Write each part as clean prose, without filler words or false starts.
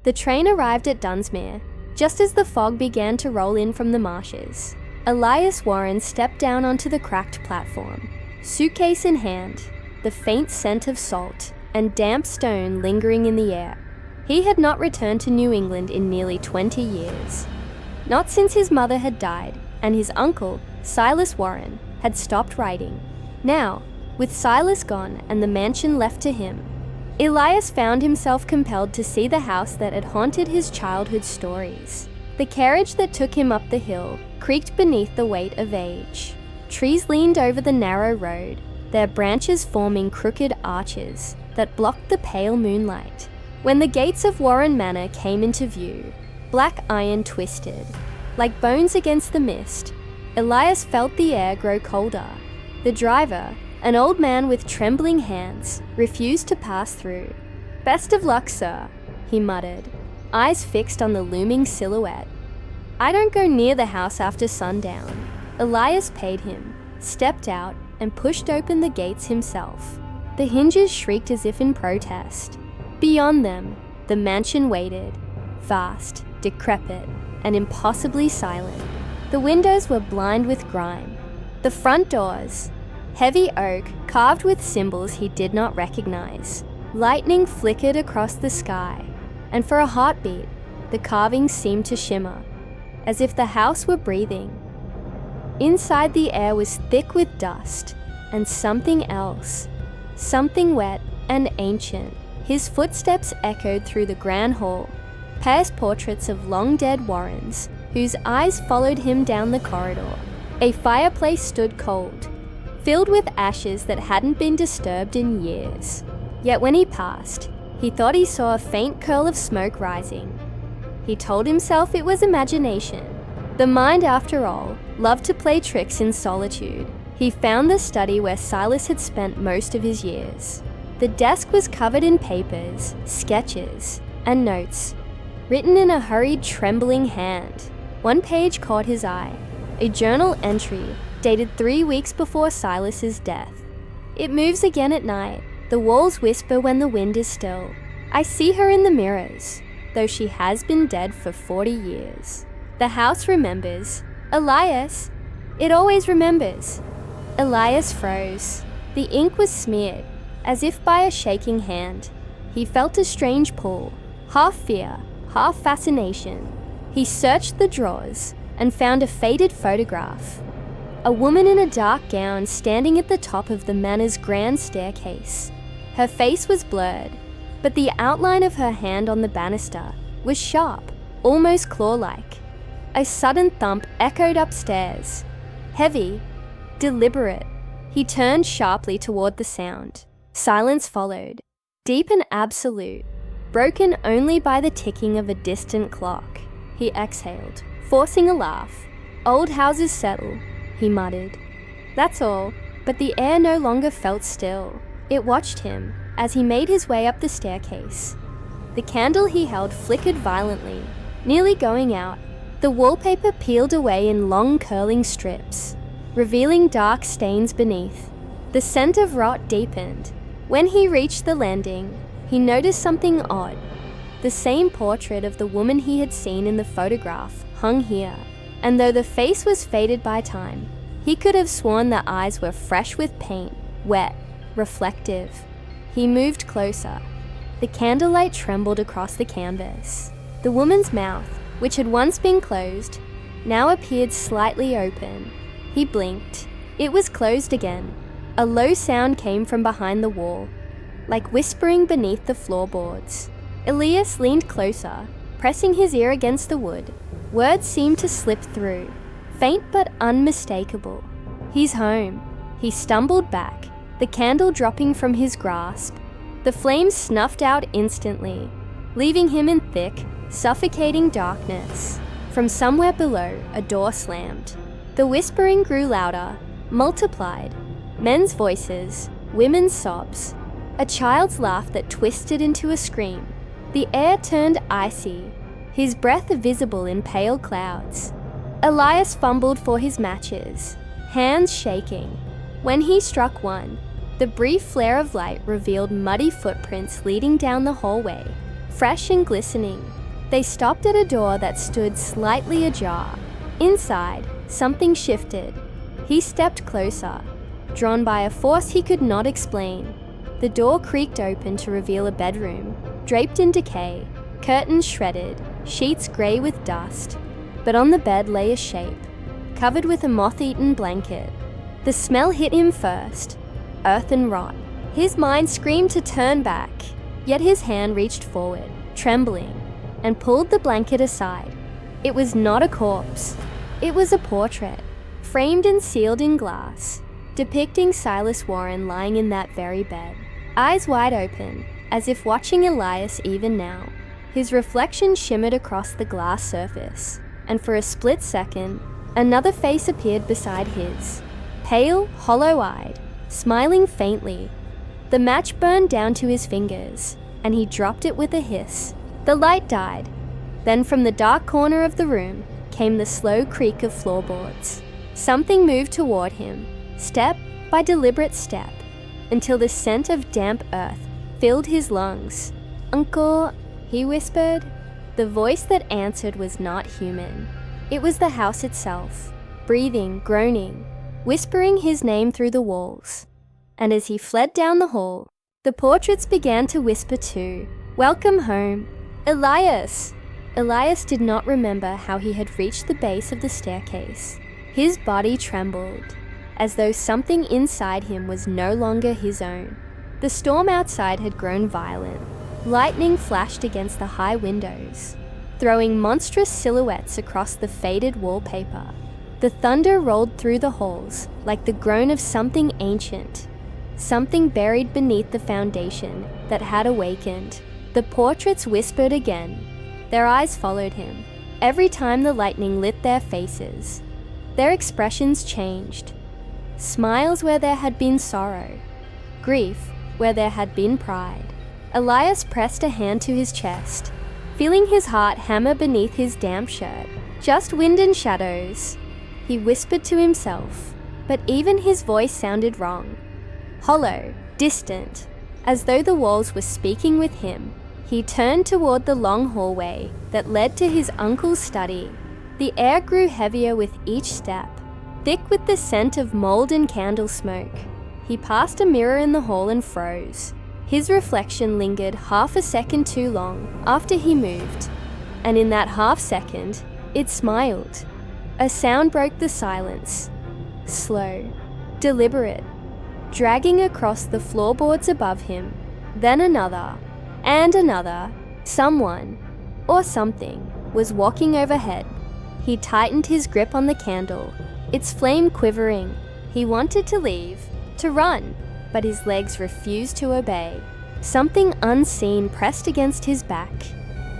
The train arrived at Dunsmuir, just as the fog began to roll in from the marshes. Elias Warren stepped down onto the cracked platform, suitcase in hand, the faint scent of salt and damp stone lingering in the air. He had not returned to New England in nearly 20 years. Not since his mother had died and his uncle, Silas Warren, had stopped writing. Now, with Silas gone and the mansion left to him, Elias found himself compelled to see the house that had haunted his childhood stories. The carriage that took him up the hill creaked beneath the weight of age. Trees leaned over the narrow road, their branches forming crooked arches that blocked the pale moonlight. When the gates of Warren Manor came into view, black iron twisted. Like bones against the mist, Elias felt the air grow colder. The driver, an old man with trembling hands, refused to pass through. "Best of luck, sir," he muttered, eyes fixed on the looming silhouette. "I don't go near the house after sundown." Elias paid him, stepped out, and pushed open the gates himself. The hinges shrieked as if in protest. Beyond them, the mansion waited, vast, decrepit, and impossibly silent. The windows were blind with grime. The front doors, heavy oak carved with symbols he did not recognize. Lightning flickered across the sky, and for a heartbeat, the carvings seemed to shimmer, as if the house were breathing. Inside, the air was thick with dust, and something else, something wet and ancient. His footsteps echoed through the grand hall, past portraits of long-dead Warrens, whose eyes followed him down the corridor. A fireplace stood cold, filled with ashes that hadn't been disturbed in years. Yet when he passed, he thought he saw a faint curl of smoke rising. He told himself it was imagination. The mind, after all, loved to play tricks in solitude. He found the study where Silas had spent most of his years. The desk was covered in papers, sketches, and notes, written in a hurried, trembling hand. One page caught his eye, a journal entry dated 3 weeks before Silas's death. "It moves again at night. The walls whisper when the wind is still. I see her in the mirrors, though she has been dead for 40 years. The house remembers. Elias! It always remembers." Elias froze. The ink was smeared, as if by a shaking hand. He felt a strange pull, half fear, half fascination. He searched the drawers and found a faded photograph. A woman in a dark gown standing at the top of the manor's grand staircase. Her face was blurred, but the outline of her hand on the banister was sharp, almost claw-like. A sudden thump echoed upstairs. Heavy, deliberate. He turned sharply toward the sound. Silence followed, deep and absolute, broken only by the ticking of a distant clock. He exhaled, forcing a laugh. "Old houses settle," he muttered. "That's all." But the air no longer felt still. It watched him as he made his way up the staircase. The candle he held flickered violently, nearly going out. The wallpaper peeled away in long curling strips, revealing dark stains beneath. The scent of rot deepened. When he reached the landing, he noticed something odd. The same portrait of the woman he had seen in the photograph hung here, and though the face was faded by time, he could have sworn the eyes were fresh with paint, wet, reflective. He moved closer. The candlelight trembled across the canvas. The woman's mouth, which had once been closed, now appeared slightly open. He blinked. It was closed again. A low sound came from behind the wall, like whispering beneath the floorboards. Elias leaned closer, pressing his ear against the wood. Words seemed to slip through, faint but unmistakable. "He's home." He stumbled back, the candle dropping from his grasp. The flames snuffed out instantly, leaving him in thick, suffocating darkness. From somewhere below, a door slammed. The whispering grew louder, multiplied. Men's voices, women's sobs, a child's laugh that twisted into a scream. The air turned icy, his breath visible in pale clouds. Elias fumbled for his matches, hands shaking. When he struck one, the brief flare of light revealed muddy footprints leading down the hallway. fresh and glistening. They stopped at a door that stood slightly ajar. Inside, something shifted. He stepped closer, drawn by a force he could not explain. The door creaked open to reveal a bedroom, draped in decay, curtains shredded, sheets grey with dust. But on the bed lay a shape, covered with a moth-eaten blanket. The smell hit him first, earth and rot. His mind screamed to turn back, yet his hand reached forward, trembling, and pulled the blanket aside. It was not a corpse. It was a portrait, framed and sealed in glass, depicting Silas Warren lying in that very bed, eyes wide open, as if watching Elias even now. His reflection shimmered across the glass surface, and for a split second, another face appeared beside his, pale, hollow-eyed, smiling faintly. The match burned down to his fingers, and he dropped it with a hiss. The light died. Then from the dark corner of the room came the slow creak of floorboards. Something moved toward him, step by deliberate step, until the scent of damp earth filled his lungs. "Uncle," he whispered. The voice that answered was not human. It was the house itself, breathing, groaning, whispering his name through the walls. And as he fled down the hall, the portraits began to whisper too. "Welcome home, Elias!" Elias did not remember how he had reached the base of the staircase. His body trembled, as though something inside him was no longer his own. The storm outside had grown violent. Lightning flashed against the high windows, throwing monstrous silhouettes across the faded wallpaper. The thunder rolled through the halls like the groan of something ancient, something buried beneath the foundation that had awakened. The portraits whispered again. Their eyes followed him, every time the lightning lit their faces. Their expressions changed. Smiles where there had been sorrow, grief where there had been pride. Elias pressed a hand to his chest, feeling his heart hammer beneath his damp shirt. "Just wind and shadows," he whispered to himself, but even his voice sounded wrong. Hollow, distant, as though the walls were speaking with him. He turned toward the long hallway that led to his uncle's study. The air grew heavier with each step, thick with the scent of mold and candle smoke. He passed a mirror in the hall and froze. His reflection lingered half a second too long after he moved, and in that half second, it smiled. A sound broke the silence, slow, deliberate, dragging across the floorboards above him, then another, and another. Someone, or something, was walking overhead. He tightened his grip on the candle, its flame quivering. He wanted to leave, to run, but his legs refused to obey. Something unseen pressed against his back,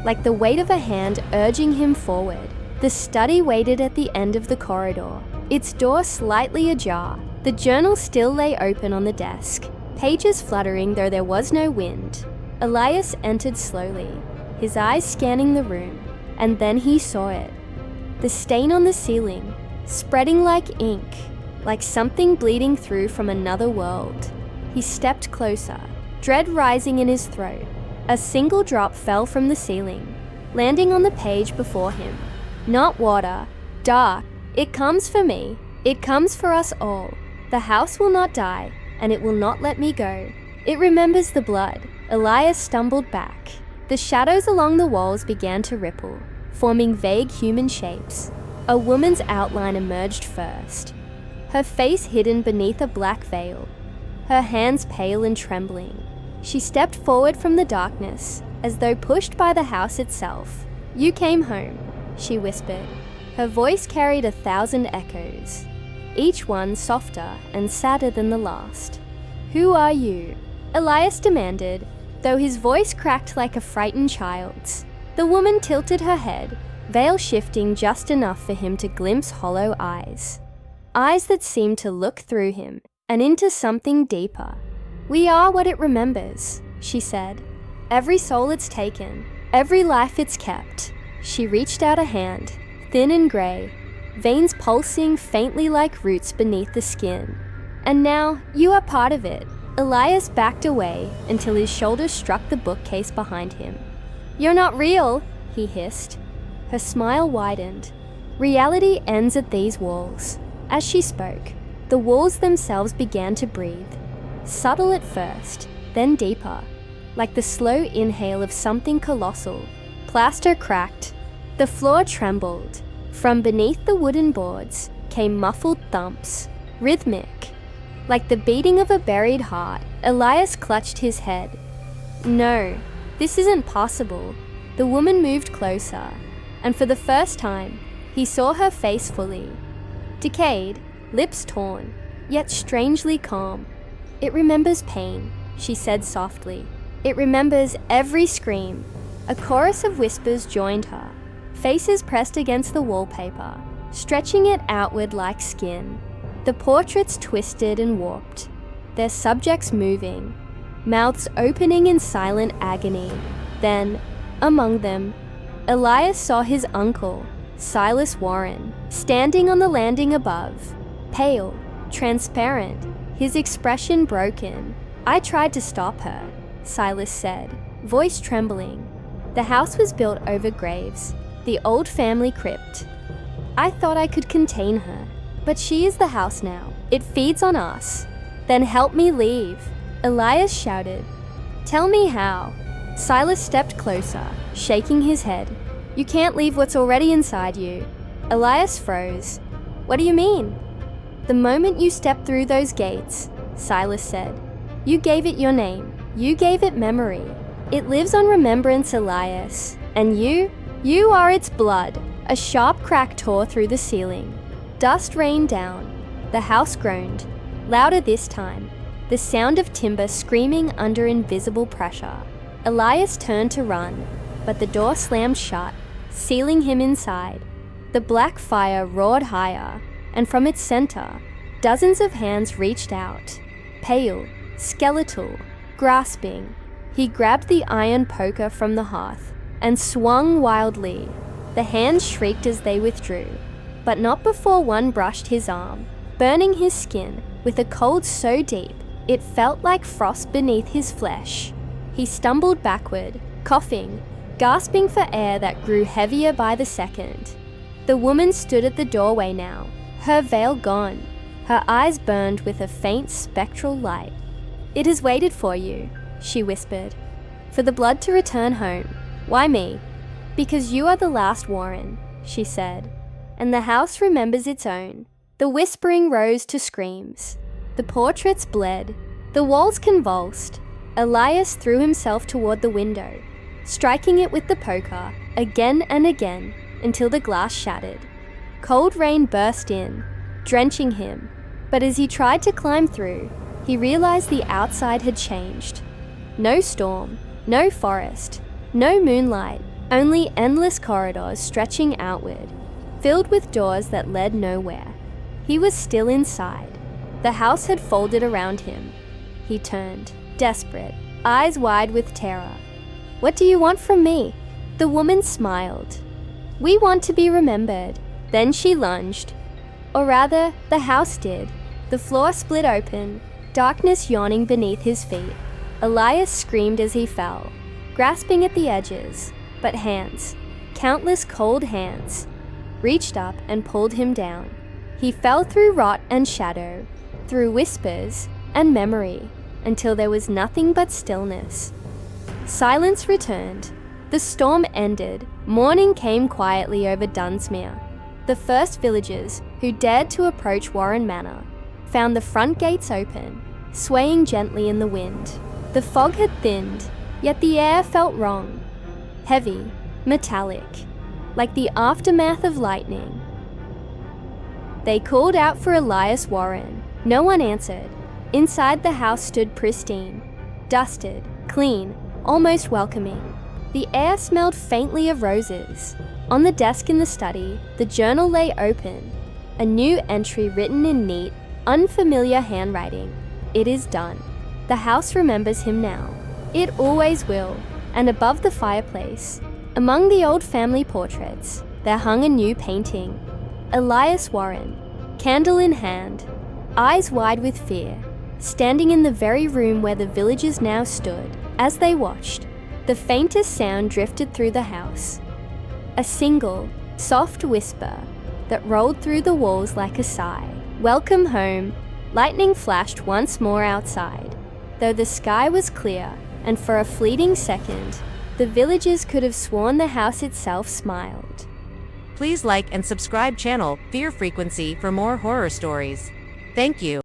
like the weight of a hand urging him forward. The study waited at the end of the corridor, its door slightly ajar. The journal still lay open on the desk, pages fluttering though there was no wind. Elias entered slowly, his eyes scanning the room, and then he saw it. The stain on the ceiling, spreading like ink, like something bleeding through from another world. He stepped closer, dread rising in his throat. A single drop fell from the ceiling, landing on the page before him. Not water, dark. "It comes for me. It comes for us all. The house will not die, and it will not let me go. It remembers the blood." Elias stumbled back. The shadows along the walls began to ripple, forming vague human shapes. A woman's outline emerged first, her face hidden beneath a black veil, her hands pale and trembling. She stepped forward from the darkness, as though pushed by the house itself. "You came home," she whispered. Her voice carried 1,000 echoes, each one softer and sadder than the last. "Who are you?" Elias demanded, though his voice cracked like a frightened child's. The woman tilted her head, veil shifting just enough for him to glimpse hollow eyes. Eyes that seemed to look through him and into something deeper. "We are what it remembers," she said. "Every soul it's taken, every life it's kept." She reached out a hand, thin and grey, veins pulsing faintly like roots beneath the skin. "And now, you are part of it." Elias backed away until his shoulders struck the bookcase behind him. "You're not real," he hissed. Her smile widened. "Reality ends at these walls." As she spoke, the walls themselves began to breathe. Subtle at first, then deeper, like the slow inhale of something colossal. Plaster cracked. The floor trembled. From beneath the wooden boards came muffled thumps, rhythmic, like the beating of a buried heart. Elias clutched his head. "No, this isn't possible." The woman moved closer, and for the first time, he saw her face fully. Decayed, lips torn, yet strangely calm. "It remembers pain," she said softly. "It remembers every scream." A chorus of whispers joined her, faces pressed against the wallpaper, stretching it outward like skin. The portraits twisted and warped, their subjects moving, mouths opening in silent agony. Then, among them, Elias saw his uncle, Silas Warren, standing on the landing above, pale, transparent, his expression broken. "I tried to stop her," Silas said, voice trembling. The house was built over graves, the old family crypt. "I thought I could contain her, but she is the house now. It feeds on us." "Then help me leave," Elias shouted. "Tell me how." Silas stepped closer, shaking his head. "You can't leave what's already inside you." Elias froze. "What do you mean?" "The moment you stepped through those gates," Silas said, "you gave it your name. You gave it memory. It lives on remembrance, Elias. And you are its blood." A sharp crack tore through the ceiling. Dust rained down. The house groaned, louder this time, the sound of timber screaming under invisible pressure. Elias turned to run, but the door slammed shut, sealing him inside. The black fire roared higher, and from its center, dozens of hands reached out, pale, skeletal, grasping. He grabbed the iron poker from the hearth and swung wildly. The hands shrieked as they withdrew, but not before one brushed his arm, burning his skin with a cold so deep it felt like frost beneath his flesh. He stumbled backward, coughing, gasping for air that grew heavier by the second. The woman stood at the doorway now, her veil gone. Her eyes burned with a faint spectral light. "It has waited for you," she whispered. "For the blood to return home." "Why me?" "Because you are the last Warren," she said, "and the house remembers its own." The whispering rose to screams. The portraits bled. The walls convulsed. Elias threw himself toward the window, striking it with the poker again and again until the glass shattered. Cold rain burst in, drenching him, but as he tried to climb through, he realized the outside had changed. No storm, no forest, no moonlight, only endless corridors stretching outward, filled with doors that led nowhere. He was still inside. The house had folded around him. He turned, desperate, eyes wide with terror. "What do you want from me?" The woman smiled. "We want to be remembered." Then she lunged. Or rather, the house did. The floor split open, darkness yawning beneath his feet. Elias screamed as he fell, grasping at the edges, but hands, countless cold hands, reached up and pulled him down. He fell through rot and shadow, through whispers and memory, until there was nothing but stillness. Silence returned. The storm ended. Morning came quietly over Dunsmuir. The first villagers who dared to approach Warren Manor found the front gates open, swaying gently in the wind. The fog had thinned, yet the air felt wrong. Heavy, metallic, like the aftermath of lightning. They called out for Elias Warren. No one answered. Inside the house stood pristine, dusted, clean, almost welcoming. The air smelled faintly of roses. On the desk in the study, the journal lay open, a new entry written in neat, unfamiliar handwriting. "It is done." The house remembers him now. It always will. And above the fireplace, among the old family portraits, there hung a new painting. Elias Warren, candle in hand, eyes wide with fear, standing in the very room where the villagers now stood. As they watched, The faintest sound drifted through the house. A single, soft whisper that rolled through the walls like a sigh. Welcome home. Lightning flashed once more outside. Though the sky was clear, and for a fleeting second, the villagers could have sworn the house itself smiled. Please like and subscribe channel Fear Frequency for more horror stories. Thank you.